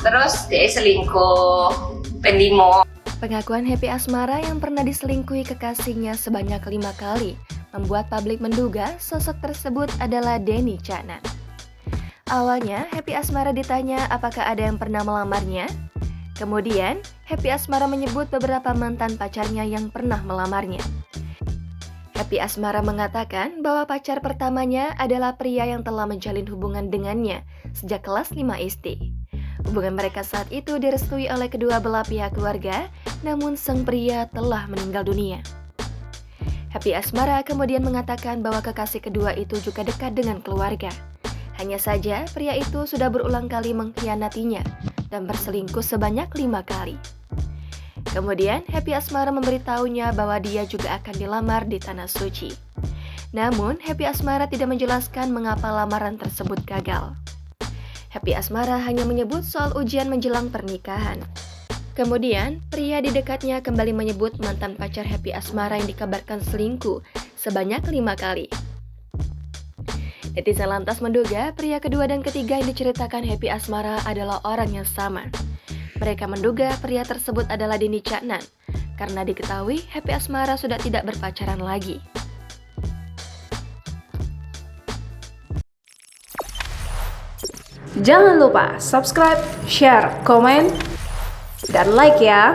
Terus dia selingkuh pendimo. Pengakuan Happy Asmara yang pernah diselingkuhi kekasihnya sebanyak 5 kali membuat publik menduga sosok tersebut adalah Denny Caknan. Awalnya, Happy Asmara ditanya apakah ada yang pernah melamarnya. Kemudian, Happy Asmara menyebut beberapa mantan pacarnya yang pernah melamarnya. Happy Asmara mengatakan bahwa pacar pertamanya adalah pria yang telah menjalin hubungan dengannya sejak kelas 5 SD. Hubungan mereka saat itu direstui oleh kedua belah pihak keluarga, namun sang pria telah meninggal dunia. Happy Asmara kemudian mengatakan bahwa kekasih kedua itu juga dekat dengan keluarga. Hanya saja, pria itu sudah berulang kali mengkhianatinya dan berselingkuh sebanyak 5 kali. Kemudian, Happy Asmara memberitahunya bahwa dia juga akan dilamar di Tanah Suci. Namun, Happy Asmara tidak menjelaskan mengapa lamaran tersebut gagal. Happy Asmara hanya menyebut soal ujian menjelang pernikahan. Kemudian, pria di dekatnya kembali menyebut mantan pacar Happy Asmara yang dikabarkan selingkuh sebanyak 5 kali. Netizen lantas menduga pria kedua dan ketiga yang diceritakan Happy Asmara adalah orang yang sama. Mereka menduga pria tersebut adalah Denny Caknan, karena diketahui Happy Asmara sudah tidak berpacaran lagi. Jangan lupa subscribe, share, komen, dan like ya!